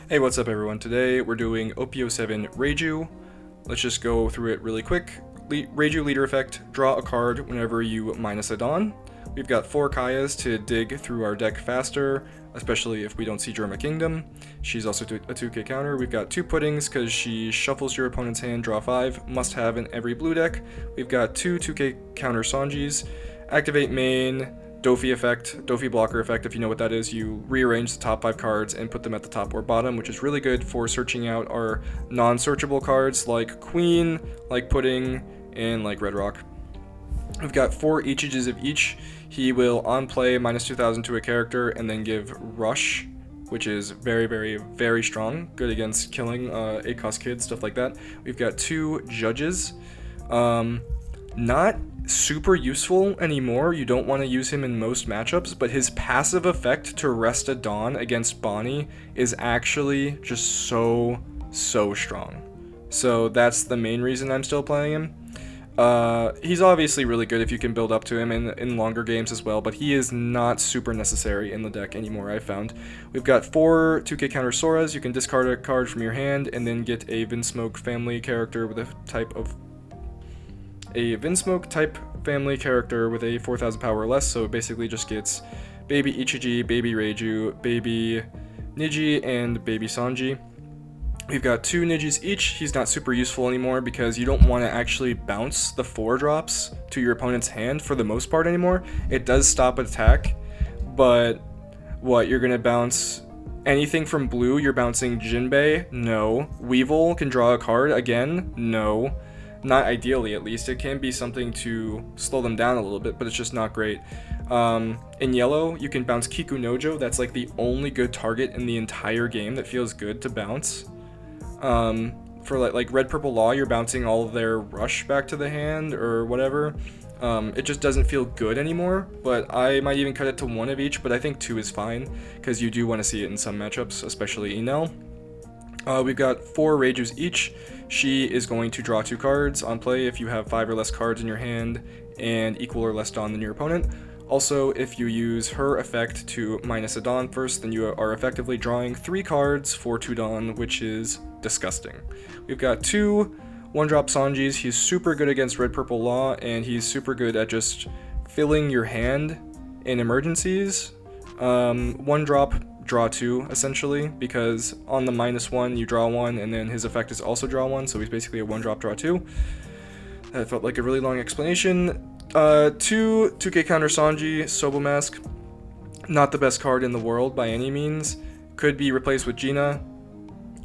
Hey, what's up everyone? Today we're doing OP07 Reiju. Let's just go through it really quick. Reiju leader effect, draw a card whenever you minus a Dawn. We've got 4 Kayas to dig through our deck faster, especially if we don't see Germa Kingdom. She's also a 2k counter. We've got 2 Puddings because she shuffles your opponent's hand, draw 5, must have in every blue deck. We've got 2 2k counter Sanjis, activate main, Dofi blocker effect. If you know what that is, you rearrange the top 5 cards and put them at the top or bottom, which is really good for searching out our non-searchable cards like Queen, like Pudding, and like Red Rock. We've got 4 Ichiges of each. He will on play minus 2000 to a character and then give Rush, which is very, very, very strong. Good against killing 8-cost kids, stuff like that. We've got 2 Judges. Not super useful anymore. You don't want to use him in most matchups, but his passive effect to rest a Dawn against Bonnie is actually just so strong. So that's the main reason I'm still playing him. He's obviously really good if you can build up to him in longer games as well, but he is not super necessary in the deck anymore, I've found. We've got 4 2k counter Soras. You can discard a card from your hand and then get a Vinsmoke family character with a Vinsmoke type family character with a 4000 power or less, so it basically just gets Baby Ichiji, Baby Reiju, Baby Niji, and Baby Sanji. We've got 2 Nijis each. He's not super useful anymore because you don't want to actually bounce the 4-drops to your opponent's hand for the most part anymore. It does stop attack, but what, you're going to bounce anything from blue? You're bouncing Jinbei? No. Weevil can draw a card again? No. Not ideally, at least. It can be something to slow them down a little bit, but it's just not great. In yellow, you can bounce Kiku Nojo. That's like the only good target in the entire game that feels good to bounce. For like red purple law, you're bouncing all of their rush back to the hand or whatever. It just doesn't feel good anymore, but I might even cut it to 1 of each, but I think 2 is fine because you do want to see it in some matchups, especially Enel. We've got 4 Reijus each. She is going to draw 2 cards on play if you have 5 or less cards in your hand and equal or less Dawn than your opponent. Also, if you use her effect to minus a Dawn first, then you are effectively drawing 3 cards for 2 Dawn, which is disgusting. We've got 2 1-drop Sanjis. He's super good against red purple law, and he's super good at just filling your hand in emergencies. 1-drop draw 2 essentially, because on the -1 you draw 1 and then his effect is also draw 1, so he's basically a 1-drop draw 2. That felt like a really long explanation. 2 2k counter Sanji, Sobo Mask, not the best card in the world by any means. Could be replaced with Gina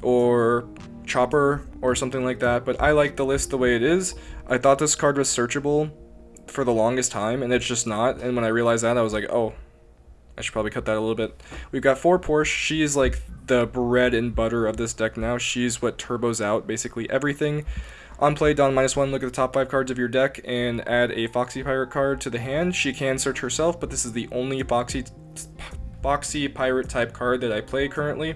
or Chopper or something like that, but I like the list the way it is. I thought this card was searchable for the longest time, and it's just not, and when I realized that, I was like, oh, I should probably cut that a little bit. We've got 4 Porche. She is like the bread and butter of this deck now. She's what turbos out basically everything. On play, Dawn -1, look at the top 5 cards of your deck and add a Foxy Pirate card to the hand. She can search herself, but this is the only Foxy Pirate type card that I play currently.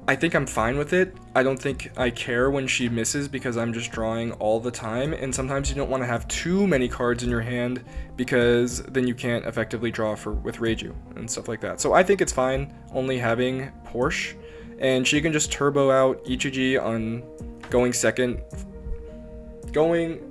I think I'm fine with it. I don't think I care when she misses because I'm just drawing all the time, and sometimes you don't want to have too many cards in your hand because then you can't effectively draw with Reiju and stuff like that. So I think it's fine only having Porche, and she can just turbo out Ichiji on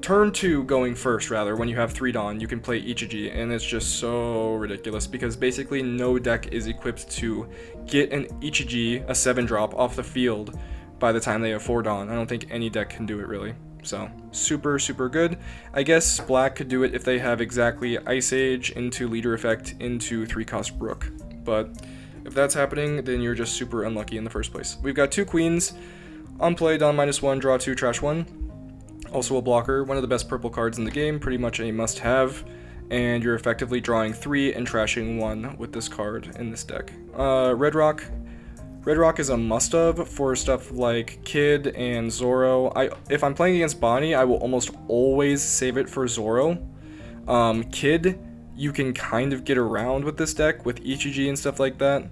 turn 2 going first rather. When you have 3 Dawn, you can play Ichiji, and it's just so ridiculous because basically no deck is equipped to get an Ichiji, a 7-drop, off the field by the time they have 4 Dawn. I don't think any deck can do it really. So super good. I guess Black could do it if they have exactly Ice Age into leader effect into 3-cost Brook, but if that's happening, then you're just super unlucky in the first place. We've got 2 Queens. On play, Dawn -1, draw 2, trash 1. Also a blocker, one of the best purple cards in the game, pretty much a must-have, and you're effectively drawing 3 and trashing 1 with this card in this deck. Red Rock is a must-have for stuff like Kid and Zoro. If I'm playing against Bonnie, I will almost always save it for Zoro. Kid, you can kind of get around with this deck with Ichiji and stuff like that.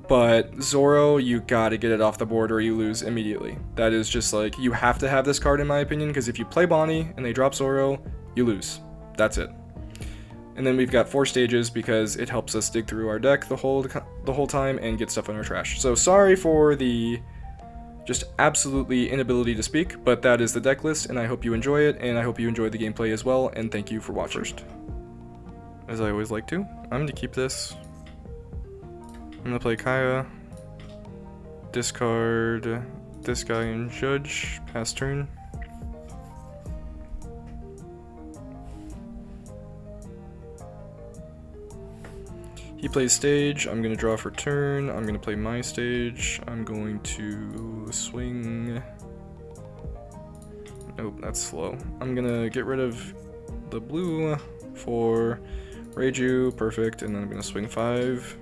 But Zoro, you gotta get it off the board or you lose immediately. That is just like, you have to have this card in my opinion, because if you play Bonnie and they drop Zoro, you lose. That's it. And then we've got 4 stages because it helps us dig through our deck the whole time and get stuff in our trash. So sorry for the just absolutely inability to speak, but that is the deck list, and I hope you enjoy it, and I hope you enjoy the gameplay as well, and thank you for watching. First, as I always like to, I'm going to keep this. I'm going to play Kaya, discard this guy and Judge, pass turn. He plays stage, I'm going to draw for turn, I'm going to play my stage, I'm going to swing... Nope, that's slow. I'm going to get rid of the blue for Reiju, perfect, and then I'm going to swing 5.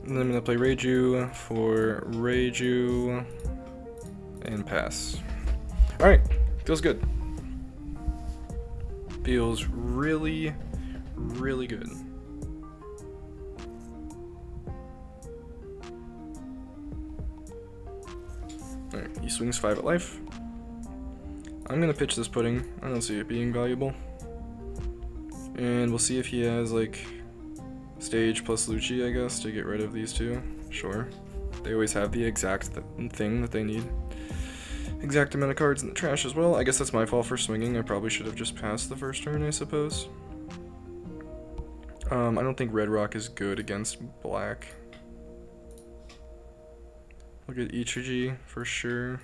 And then I'm going to play Reiju for Reiju, and pass. Alright, feels good. Feels really, really good. Alright, he swings 5 at life. I'm gonna pitch this pudding. I don't see it being valuable. And we'll see if he has, like, stage plus Lucci, I guess, to get rid of these two. Sure. They always have the exact thing that they need. Exact amount of cards in the trash as well. I guess that's my fault for swinging. I probably should have just passed the first turn, I suppose. I don't think red rock is good against black. Look at Ichiji for sure.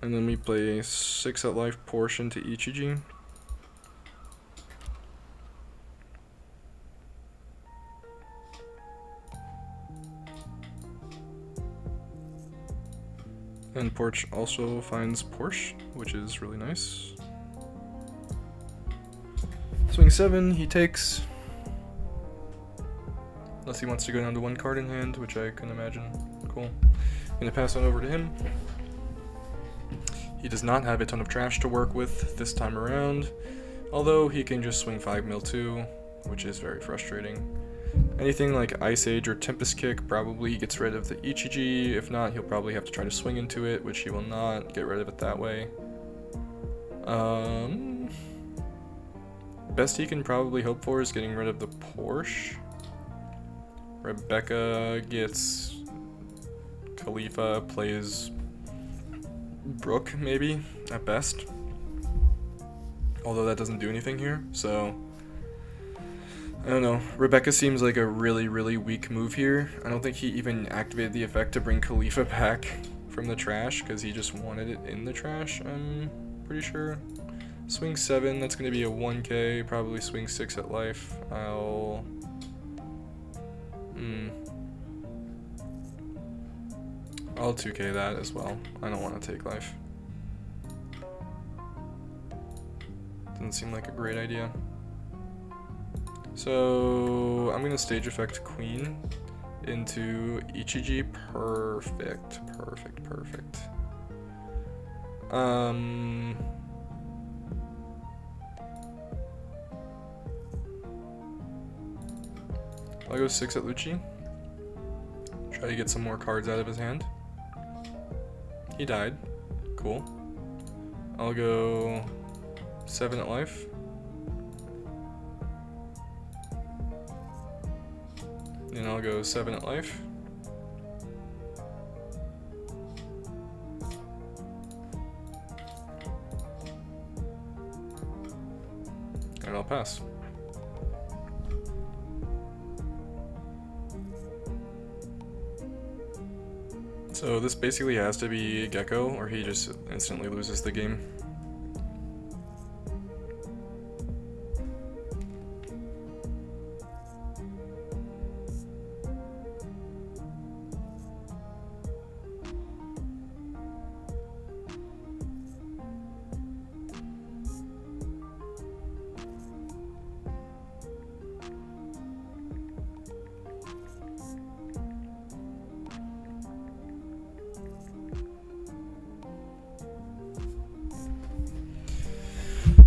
And then we play 6 at life Porche into Ichiji. And Porche also finds Porche, which is really nice. Swing 7, he takes. Unless he wants to go down to 1 card in hand, which I can imagine. Cool. I'm gonna pass on over to him. He does not have a ton of trash to work with this time around, although he can just swing 5 mil too, which is very frustrating. Anything like Ice Age or Tempest Kick probably gets rid of the Ichiji. If not, he'll probably have to try to swing into it, which he will not. Get rid of it that way. Best he can probably hope for is getting rid of the Porche. Rebecca gets Khalifa, plays Brook maybe, at best. Although that doesn't do anything here, so... I don't know. Rebecca seems like a really, really weak move here. I don't think he even activated the effect to bring Khalifa back from the trash, because he just wanted it in the trash, I'm pretty sure. Swing 7, that's going to be a 1k, probably swing 6 at life. I'll 2k that as well. I don't want to take life. Doesn't seem like a great idea. So I'm gonna stage effect Queen into Ichiji. Perfect. I'll go 6 at Lucci. Try to get some more cards out of his hand. He died. Cool. I'll go 7 at life. And I'll go 7 at life. And I'll pass. So this basically has to be Gecko, or he just instantly loses the game.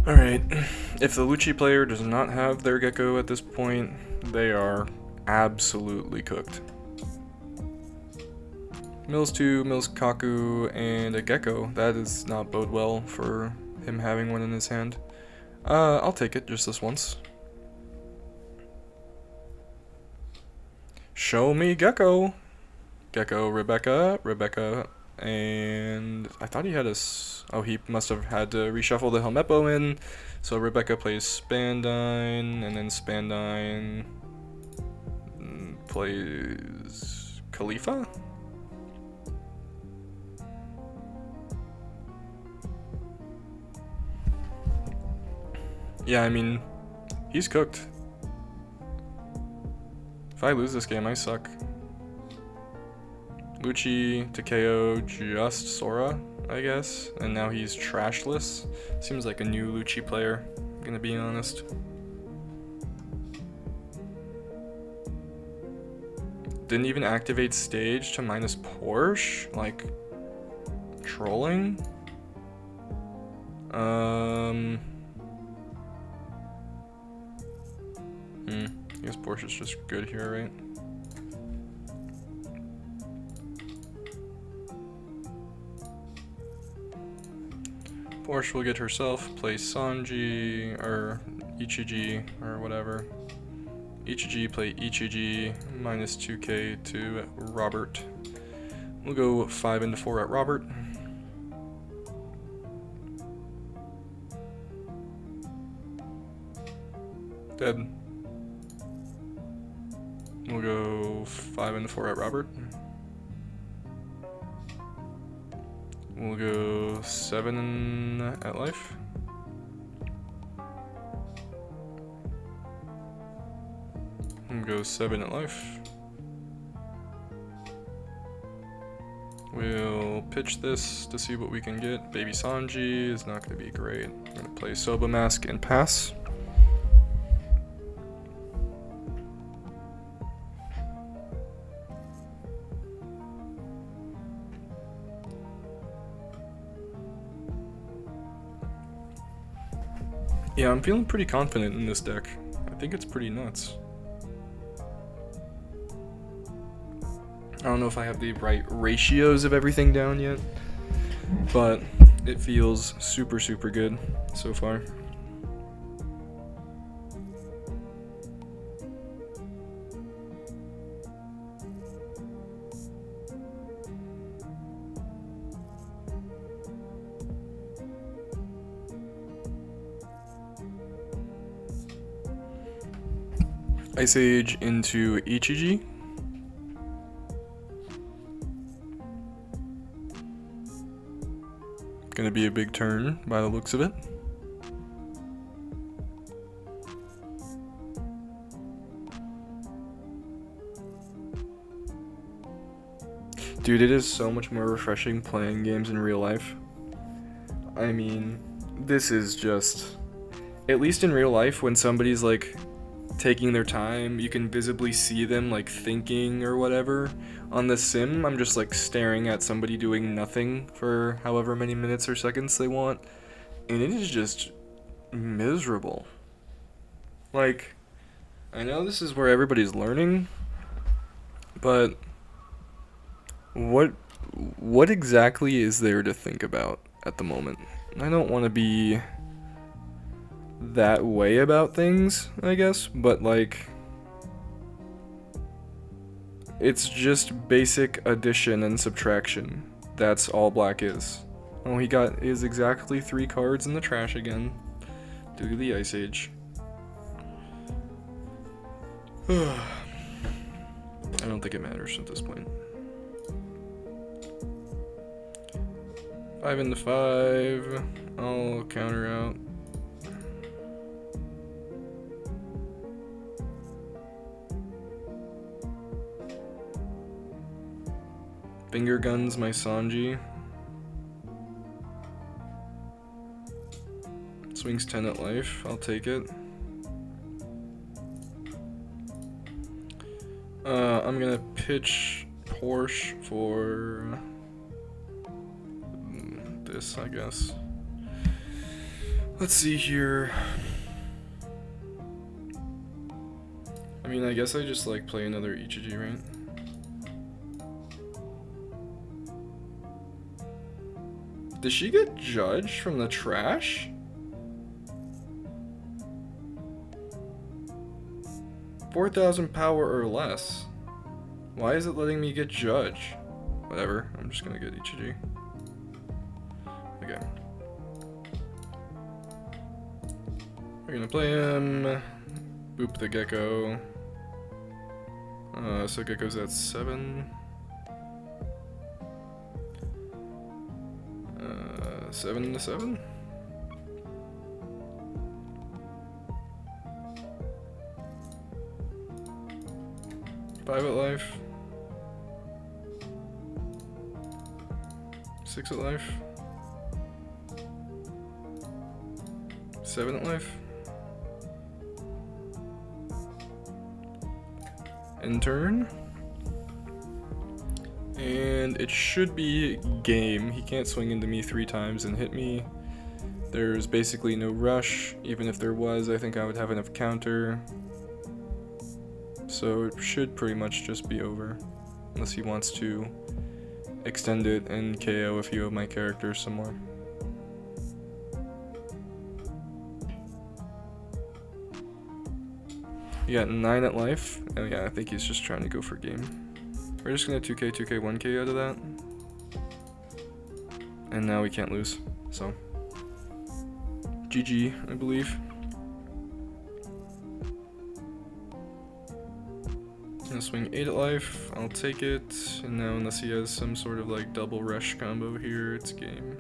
Alright, if the Lucci player does not have their Gecko at this point, they are absolutely cooked. Mills 2, Mills Kaku, and a Gecko. That does not bode well for him having one in his hand. I'll take it just this once. Show me Gecko. Gecko, Rebecca, and I thought he had a... Oh, he must have had to reshuffle the Helmeppo in. So Rebecca plays Spandine, and then Spandine plays Khalifa? Yeah, I mean, he's cooked. If I lose this game, I suck. Lucci, Takeo, just Sora, I guess. And now he's trashless. Seems like a new Lucci player, gonna be honest. Didn't even activate stage to minus Porche? Like, trolling? I guess Porsche's just good here, right? Porche will get herself, play Sanji, or Ichiji, or whatever. Ichiji, play Ichiji, minus 2k to Robert. We'll go 5 into 4 at Robert. Dead. We'll go 5 into 4 at Robert. We'll go 7 at life. We'll go 7 at life. We'll pitch this to see what we can get. Baby Sanji is not going to be great. I'm going to play Soba Mask and pass. Yeah, I'm feeling pretty confident in this deck. I think it's pretty nuts. I don't know if I have the right ratios of everything down yet, but it feels super, super good so far. Ice Age into Ichiji. Gonna be a big turn by the looks of it. Dude, it is so much more refreshing playing games in real life. I mean, this is just... At least in real life, when somebody's like taking their time, you can visibly see them like thinking or whatever. On the sim, I'm just like staring at somebody doing nothing for however many minutes or seconds they want, and it is just miserable. Like, I know this is where everybody's learning, but what exactly is there to think about at the moment? I don't want to be that way about things, I guess, but like, it's just basic addition and subtraction. That's all black is. Oh, he got his exactly 3 cards in the trash again due to the Ice Age. I don't think it matters at this point. 5 into 5. I'll counter out. Finger guns my Sanji. Swings 10 at life. I'll take it. I'm gonna pitch Porche for this, I guess. Let's see here. I mean, I guess I just like play another Ichiji, right? Did she get judged from the trash? $4,000 power or less. Why is it letting me get judged? Whatever, I'm just gonna get Ichiji. Okay. We're gonna play him. Boop the Gecko. So Gecko's at 7. 7 to 7? Five at life. 6 at life. 7 at life. End turn. And it should be game. He can't swing into me 3 times and hit me. There's basically no rush. Even if there was, I think I would have enough counter. So it should pretty much just be over. Unless he wants to extend it and KO a few of my characters some more. You got 9 at life. Oh yeah, I think he's just trying to go for game. We're just gonna 2k, 2k, 1k out of that. And now we can't lose, so. GG, I believe. Gonna swing 8 at life, I'll take it. And now unless he has some sort of like double rush combo here, it's game.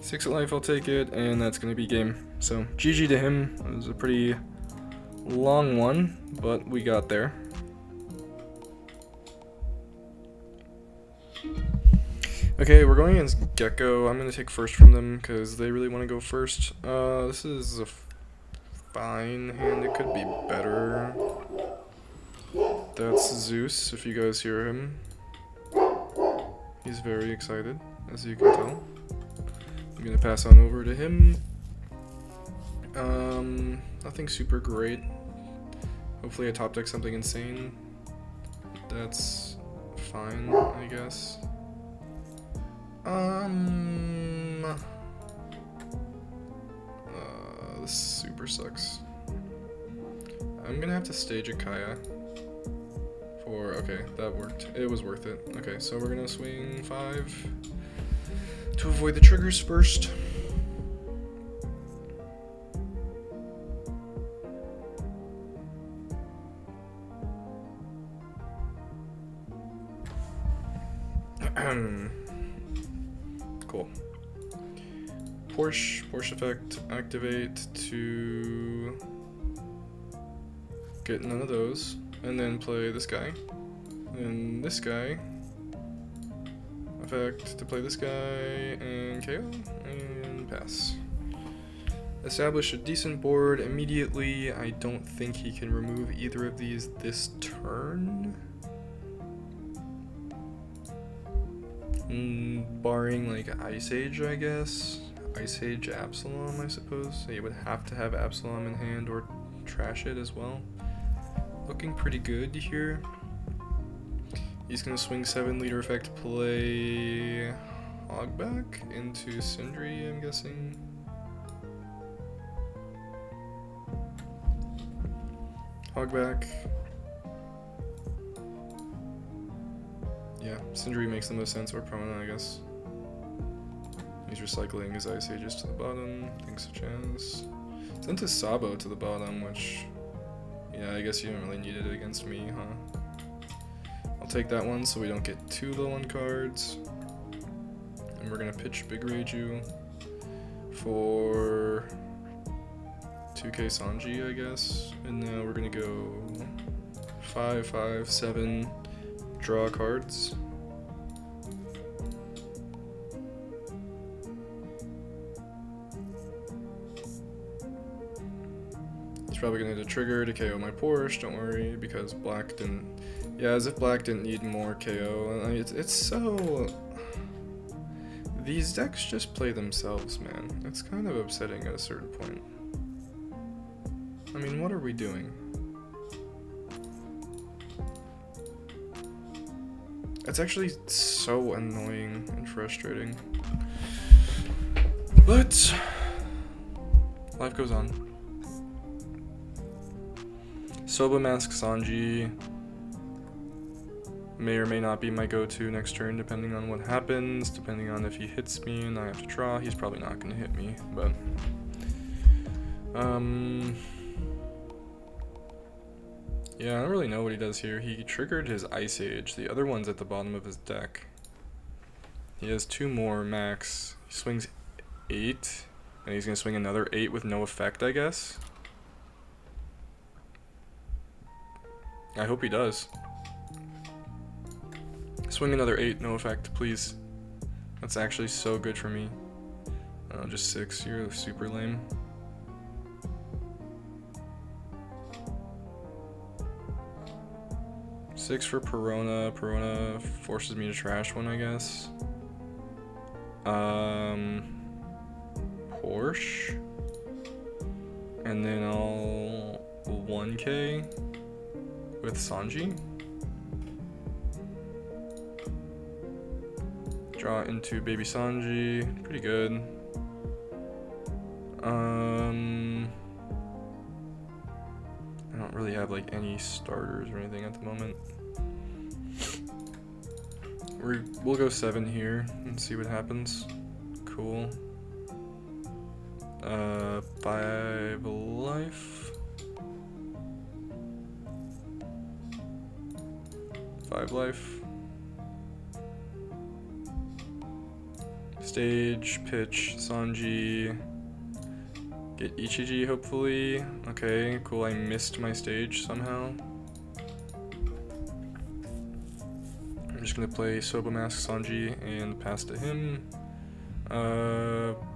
6 at life, I'll take it, and that's gonna be game. So GG to him. It was a pretty long one, but we got there. Okay, we're going against Gecko. I'm gonna take first from them because they really want to go first. This is a fine hand. It could be better. That's Zeus, if you guys hear him. He's very excited, as you can tell. I'm gonna pass on over to him. Nothing super great. Hopefully I top deck something insane. That's fine, I guess. This super sucks. I'm gonna have to stage a Kaya. Okay, that worked. It was worth it. Okay, so we're gonna swing 5 to avoid the triggers first. Cool. Porche effect, activate to get none of those, and then play this guy, and this guy, effect to play this guy, and KO, and pass. Establish a decent board immediately. I don't think he can remove either of these this turn. Barring like Ice Age, I guess. Ice Age Absalom, I suppose. So you would have to have Absalom in hand or trash it as well. Looking pretty good here. He's gonna swing 7 leader effect, play Hogback into Sindri, I'm guessing. Hogback. Yeah, Sindri makes the most sense, or Permanent, I guess. He's recycling his Ice Ages to the bottom, thanks to chance. Sent his Sabo to the bottom, which, yeah, I guess you don't really need it against me, huh? I'll take that one so we don't get too low on cards. And we're gonna pitch Big Reiju for 2k Sanji, I guess. And now we're gonna go 5, 5, 7. Draw cards. He's probably gonna hit a trigger to KO my Porche, don't worry, because black didn't. Yeah, as if black didn't need more KO. It's so. These decks just play themselves, man. It's kind of upsetting at a certain point. I mean, what are we doing? It's actually so annoying and frustrating. But life goes on. Soba Mask Sanji may or may not be my go-to next turn, depending on what happens, depending on if he hits me and I have to draw. He's probably not going to hit me, but yeah, I don't really know what he does here. He triggered his Ice Age. The other one's at the bottom of his deck. He has 2 more max. He swings 8, and he's going to swing another 8 with no effect, I guess. I hope he does. Swing another 8, no effect, please. That's actually so good for me. Oh, just 6, you're super lame. Six for Perona. Perona forces me to trash one, I guess. Porche. And then I'll 1k with Sanji. Draw into Baby Sanji. Pretty good. I don't really have like any starters or anything at the moment. We'll go 7 here and see what happens. Cool. 5 life. 5 life. Stage, pitch, Sanji. Get Ichiji, hopefully. Okay, cool, I missed my stage somehow. I'm just gonna play Soba Mask Sanji and pass to him.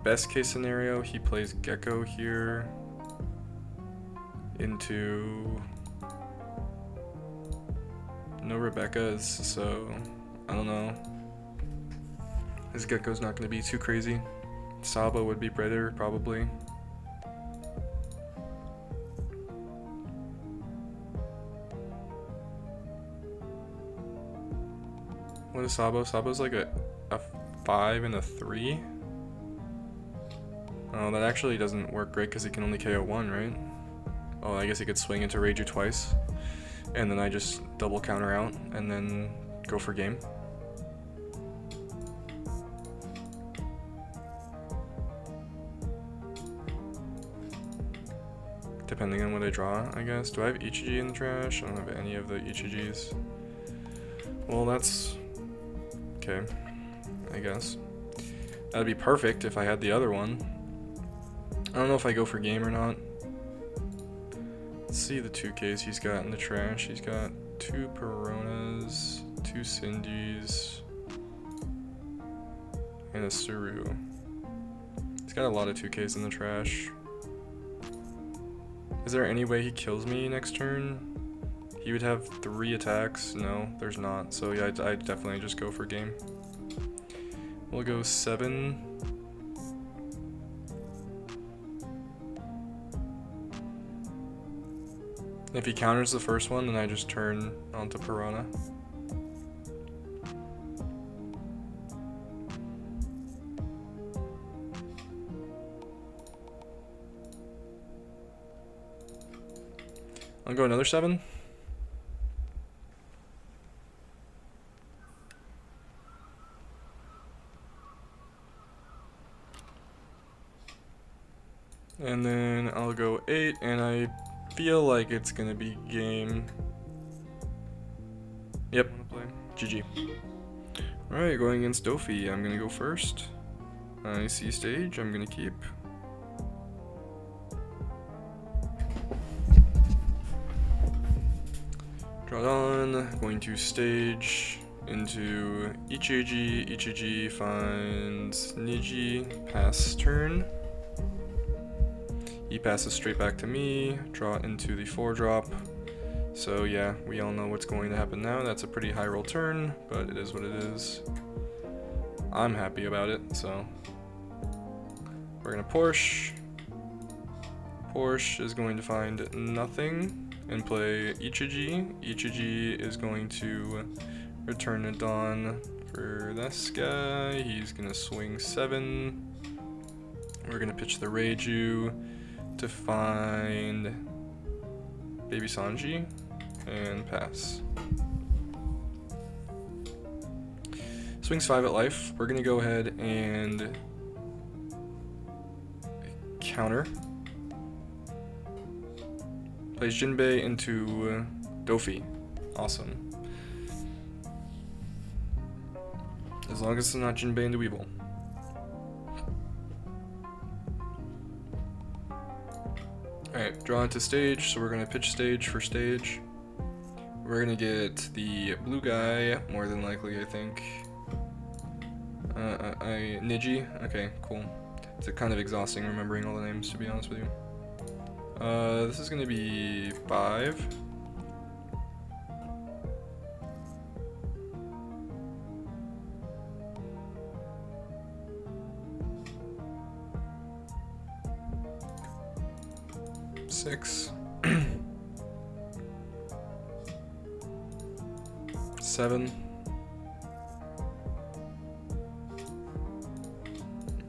Best case scenario, he plays Gecko here into no Rebecca's, so I don't know. His Gecko's not gonna be too crazy. Saba would be better, probably. What is Sabo? Sabo's like a 5 and a 3? Oh, that actually doesn't work great because he can only KO 1, right? Oh, I guess he could swing into Reiju twice. And then I just double counter out and then go for game. Depending on what I draw, I guess. Do I have Ichiji in the trash? I don't have any of the Ichijis. Well, that's okay, I guess. That'd be perfect if I had the other one. I don't know if I go for game or not. Let's see the 2Ks he's got in the trash. He's got 2 Peronas, 2 Cindy's, and a Suru. He's got a lot of 2Ks in the trash. Is there any way he kills me next turn? He would have 3 attacks. No, there's not. So yeah, I'd definitely just go for game. We'll go 7. If he counters the first one, then I just turn onto Perona. I'll go another 7. And then I'll go 8, and I feel like it's gonna be game. Yep, GG. Alright, going against Dofi. I'm gonna go first. I see stage, I'm gonna keep. Draw on, going to stage into Ichiji. Ichiji finds Niji, pass turn. He passes straight back to me, draw into the 4-drop. So yeah, we all know what's going to happen now. That's a pretty high roll turn, but it is what it is. I'm happy about it, so. We're gonna Porche. Porche is going to find nothing and play Ichiji. Ichiji is going to return a Dawn for this guy. He's gonna swing 7. We're gonna pitch the Reiju to find Baby Sanji and pass. Swings 5 at life. We're gonna go ahead and counter. Plays Jinbei into Dofi. Awesome. As long as it's not Jinbei into Weevil. Alright, draw into stage, so we're gonna pitch stage for stage. We're gonna get the blue guy, more than likely, I think. Niji? Okay, cool. It's kind of exhausting remembering all the names, to be honest with you. This is gonna be 5. Six. 7.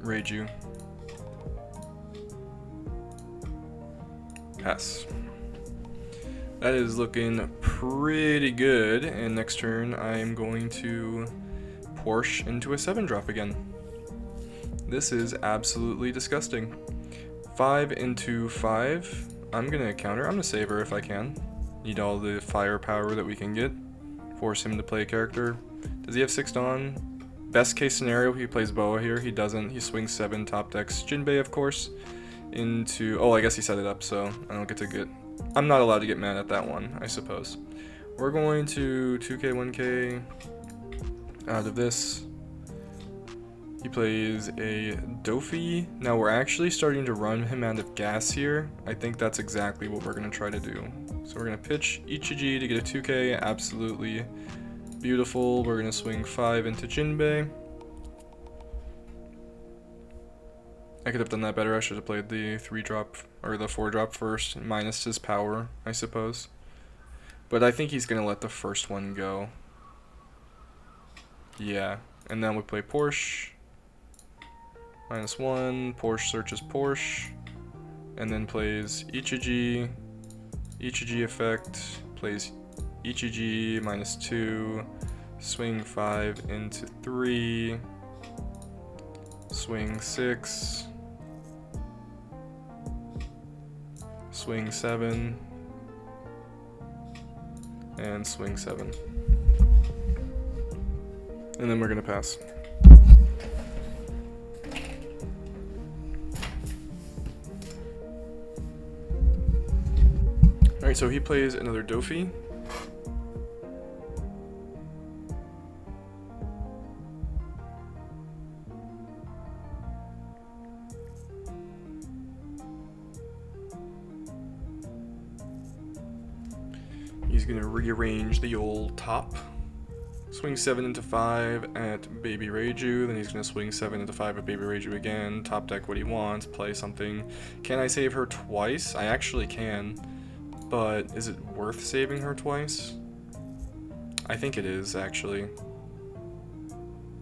Reiju. Pass. That is looking pretty good, and next turn I am going to Porche into a 7-drop again. This is absolutely disgusting. 5 into 5. I'm gonna counter. I'm gonna save her if I can. Need all the firepower that we can get. Force him to play a character. Does he have 6 Dawn? Best case scenario, he plays Boa here. He doesn't. He swings 7 top decks. Jinbei, of course. Into... Oh, I guess he set it up, so I don't get to get... I'm not allowed to get mad at that one, I suppose. We're going to 2k, 1k out of this. He plays a Dofi. Now we're actually starting to run him out of gas here. I think that's exactly what we're going to try to do. So we're going to pitch Ichiji to get a 2k. Absolutely beautiful. We're going to swing 5 into Jinbei. I could have done that better. I should have played the 3-drop or the 4-drop first, minus his power, I suppose. But I think he's going to let the first one go. Yeah. And then we play Porche. -1, Porche searches Porche, and then plays Ichiji. Ichiji effect, plays Ichiji -2, swing 5 into 3, swing 6, swing 7, and swing 7. And then we're gonna pass. Alright, so he plays another Dofi. He's going to rearrange the old top. Swing 7 into 5 at Baby Reiju, then he's going to swing 7 into 5 at Baby Reiju again, top deck what he wants, play something. Can I save her twice? I actually can. But is it worth saving her twice? I think it is, actually.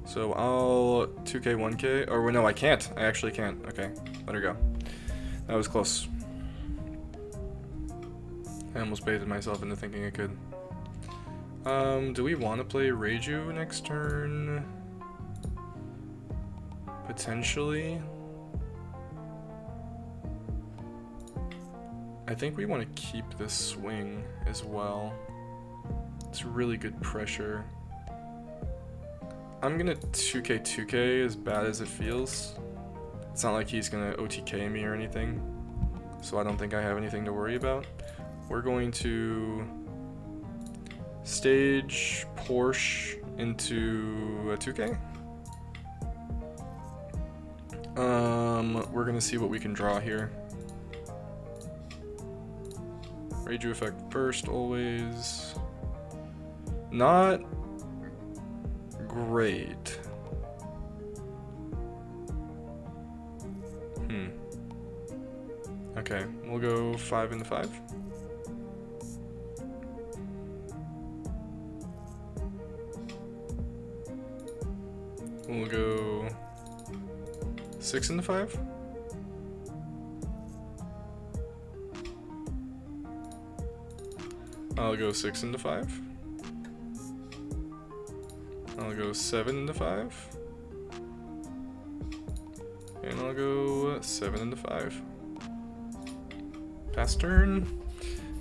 So I'll 2k, 1k, or no, I can't. I actually can't. Okay, let her go. That was close. I almost baited myself into thinking I could. Do we want to play Reiju next turn? Potentially. I think we want to keep this swing as well. It's really good pressure. I'm gonna 2k 2k as bad as it feels. It's not like he's gonna OTK me or anything, so I don't think I have anything to worry about. We're going to stage Porche into a 2k. We're gonna see what we can draw here. Reiju effect first, always. Not great. Okay, we'll go 5 into 5. We'll go 6 into 5. I'll go 6 into 5. I'll go 7 into 5. And I'll go 7 into 5. Pass turn.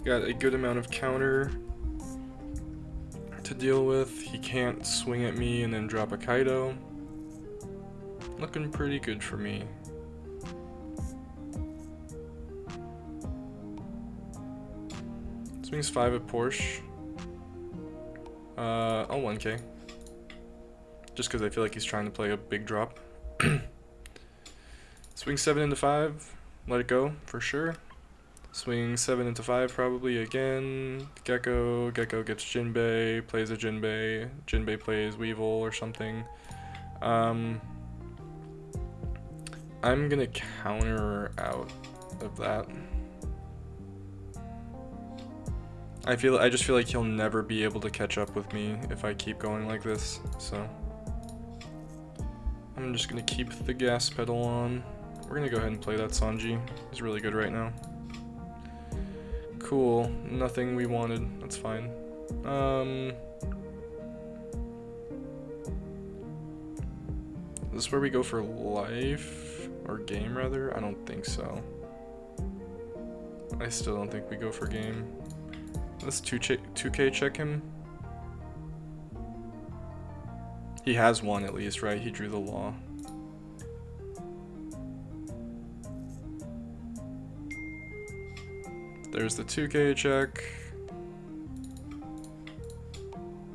Got a good amount of counter to deal with. He can't swing at me and then drop a Kaido. Looking pretty good for me. Swings 5 at Porche. I'll 1k. Just because I feel like he's trying to play a big drop. Swing 7 into 5. Let it go, for sure. Swing 7 into 5 probably again. Gecko. Gecko gets Jinbei. Plays a Jinbei. Jinbei plays Weevil or something. I'm gonna counter out of that. I just feel like he'll never be able to catch up with me if I keep going like this, so I'm just gonna keep the gas pedal on. We're gonna go ahead and play that Sanji. He's really good right now. Cool, nothing we wanted, that's fine. Is this where we go for life? Or game, rather? I don't think so. I still don't think we go for game. Let's 2k check him. He has one at least, right? He drew the law. There's the 2k check.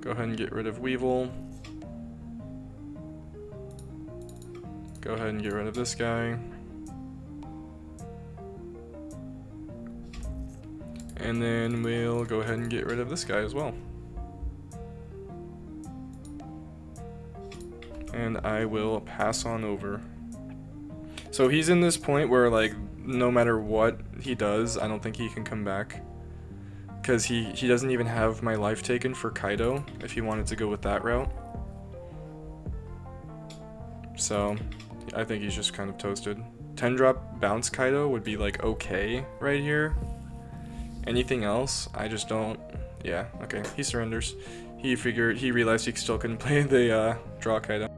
Go ahead and get rid of Weevil. Go ahead and get rid of this guy. And then we'll go ahead and get rid of this guy as well. And I will pass on over. So he's in this point where, like, no matter what he does, I don't think he can come back. Because he doesn't even have my life taken for Kaido, if he wanted to go with that route. So, I think he's just kind of toasted. 10 drop bounce Kaido would be, like, okay right here. Anything else, I just don't. Yeah, okay, he surrenders. He realized he still couldn't play the draw Kaido.